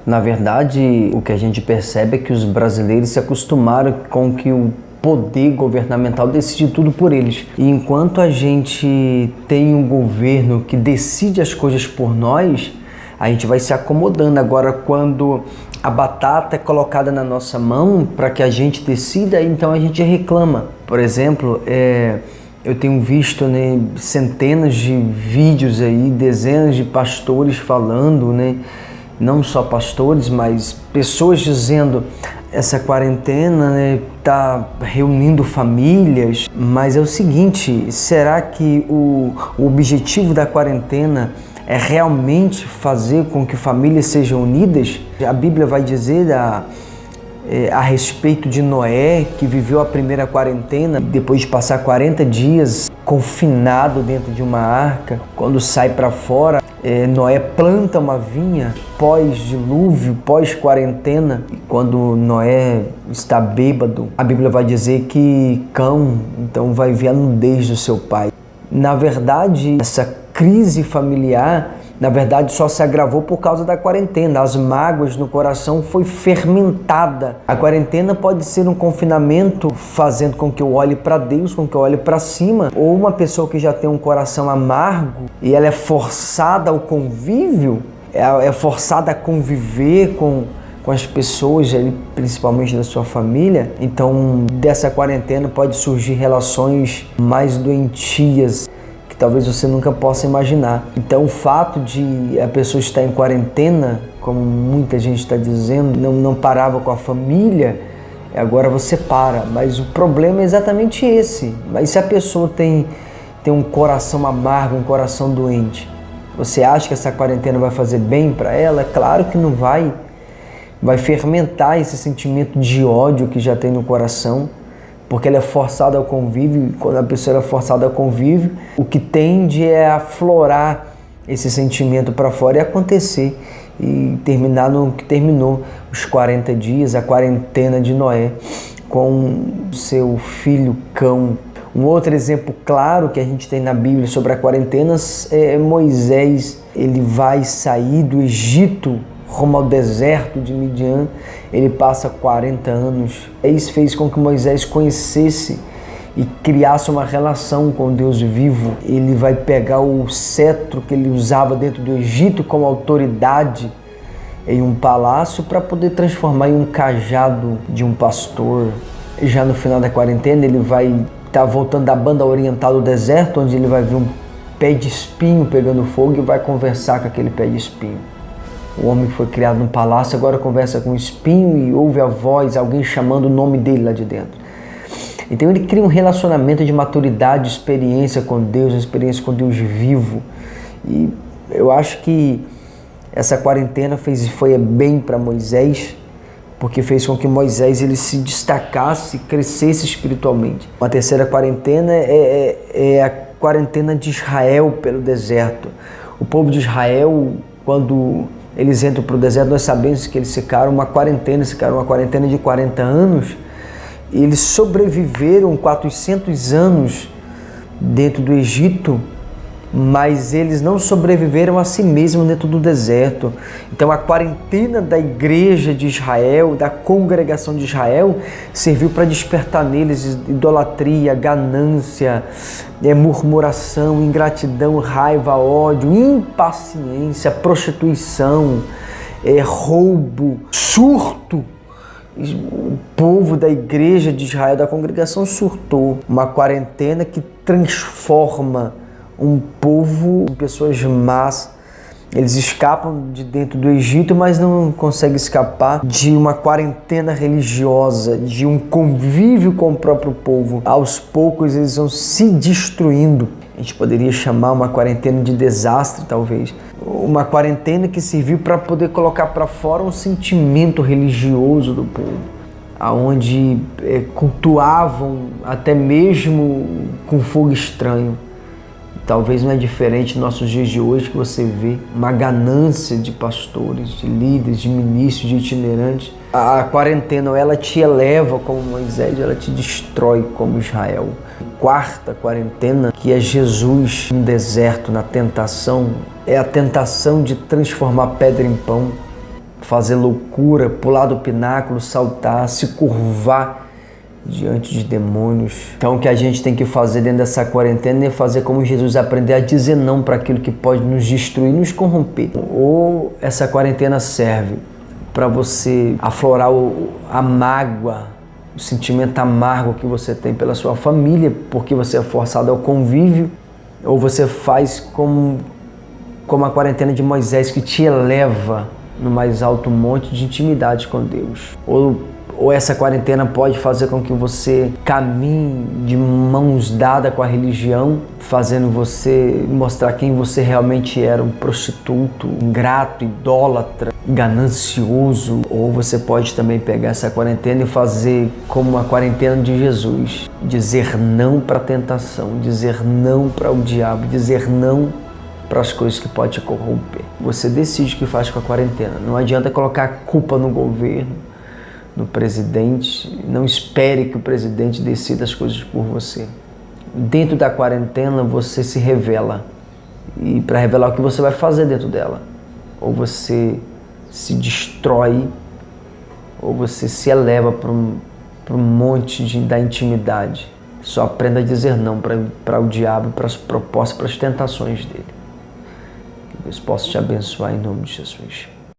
Na verdade, o que a gente percebe é que os brasileiros se acostumaram com que o poder governamental decide tudo por eles. E enquanto a gente tem um governo que decide as coisas por nós, a gente vai se acomodando. Agora, quando a batata é colocada na nossa mão para que a gente decida, então a gente reclama. Por exemplo, eu tenho visto, né, centenas de vídeos aí, dezenas de pastores falando, né, não só pastores, mas pessoas dizendo: essa quarentena, né, tá reunindo famílias. Mas é o seguinte, será que o objetivo da quarentena é realmente fazer com que famílias sejam unidas? A Bíblia vai dizer a respeito de Noé, que viveu a primeira quarentena, depois de passar 40 dias confinado dentro de uma arca. Quando sai para fora, Noé planta uma vinha pós-dilúvio, pós-quarentena. E quando Noé está bêbado, a Bíblia vai dizer que Cão então vai ver a nudez do seu pai. Na verdade, essa crise familiar, na verdade, só se agravou por causa da quarentena. As mágoas no coração foi fermentada. A quarentena pode ser um confinamento fazendo com que eu olhe para Deus, com que eu olhe para cima. Ou uma pessoa que já tem um coração amargo e ela é forçada ao convívio, é forçada a conviver com as pessoas, principalmente da sua família. Então, dessa quarentena pode surgir relações mais doentias, que talvez você nunca possa imaginar. Então, o fato de a pessoa estar em quarentena, como muita gente está dizendo, não parava com a família, agora você para. Mas o problema é exatamente esse. Mas se a pessoa tem um coração amargo, um coração doente, você acha que essa quarentena vai fazer bem para ela? É claro que não vai. Vai fermentar esse sentimento de ódio que já tem no coração, porque ela é forçada ao convívio. Quando a pessoa é forçada ao convívio, o que tende é aflorar esse sentimento para fora e acontecer, e terminar no que terminou, os 40 dias, a quarentena de Noé, com seu filho Cão. Um outro exemplo claro que a gente tem na Bíblia sobre a quarentena é Moisés. Ele vai sair do Egito rumo ao deserto de Midian. Ele passa 40 anos. Isso fez com que Moisés conhecesse e criasse uma relação com Deus vivo. Ele vai pegar o cetro que ele usava dentro do Egito como autoridade em um palácio para poder transformar em um cajado de um pastor. Já no final da quarentena, ele vai estar voltando da banda oriental do deserto, onde ele vai ver um pé de espinho pegando fogo e vai conversar com aquele pé de espinho. O homem que foi criado no palácio agora conversa com o espinho e ouve a voz, alguém chamando o nome dele lá de dentro. Então ele cria um relacionamento de maturidade, experiência com Deus, uma experiência com Deus vivo. E eu acho que essa quarentena foi bem para Moisés, porque fez com que Moisés ele se destacasse, crescesse espiritualmente. A terceira quarentena é a quarentena de Israel pelo deserto. O povo de Israel, quando eles entram para o deserto, nós sabemos que eles ficaram uma quarentena de 40 anos. E eles sobreviveram 400 anos dentro do Egito, mas eles não sobreviveram a si mesmos dentro do deserto. Então a quarentena da igreja de Israel, da congregação de Israel, serviu para despertar neles idolatria, ganância, murmuração, ingratidão, raiva, ódio, impaciência, prostituição, roubo, surto. O povo da igreja de Israel, da congregação, surtou. Uma quarentena que transforma um povo em pessoas más. Eles escapam de dentro do Egito, mas não conseguem escapar de uma quarentena religiosa, de um convívio com o próprio povo. Aos poucos eles vão se destruindo. A gente poderia chamar uma quarentena de desastre, talvez. Uma quarentena que serviu para poder colocar para fora um sentimento religioso do povo, aonde cultuavam até mesmo com fogo estranho. Talvez não é diferente nos nossos dias de hoje, que você vê uma ganância de pastores, de líderes, de ministros, de itinerantes. A quarentena, ela te eleva como Moisés, ela te destrói como Israel. Quarta quarentena, que é Jesus no deserto, na tentação, é a tentação de transformar pedra em pão. fazer loucura, pular do pináculo, saltar, se curvar diante de demônios. Então o que a gente tem que fazer dentro dessa quarentena é fazer como Jesus, aprender a dizer não para aquilo que pode nos destruir, nos corromper. Ou essa quarentena serve para você aflorar a mágoa, o sentimento amargo que você tem pela sua família, porque você é forçado ao convívio, ou você faz como a quarentena de Moisés, que te eleva no mais alto monte de intimidade com Deus. Ou essa quarentena pode fazer com que você caminhe de mãos dadas com a religião, fazendo você mostrar quem você realmente era, um prostituto, ingrato, idólatra, ganancioso. Ou você pode também pegar essa quarentena e fazer como a quarentena de Jesus, dizer não para a tentação, dizer não para o diabo, dizer não para as coisas que podem te corromper. Você decide o que faz com a quarentena. Não adianta colocar a culpa no governo, no presidente. Não espere que o presidente decida as coisas por você. Dentro da quarentena você se revela. E para revelar o que você vai fazer dentro dela. Ou você se destrói, ou você se eleva para um monte da intimidade. Só aprenda a dizer não para o diabo, para as propostas, para as tentações dele. Que Deus possa te abençoar em nome de Jesus.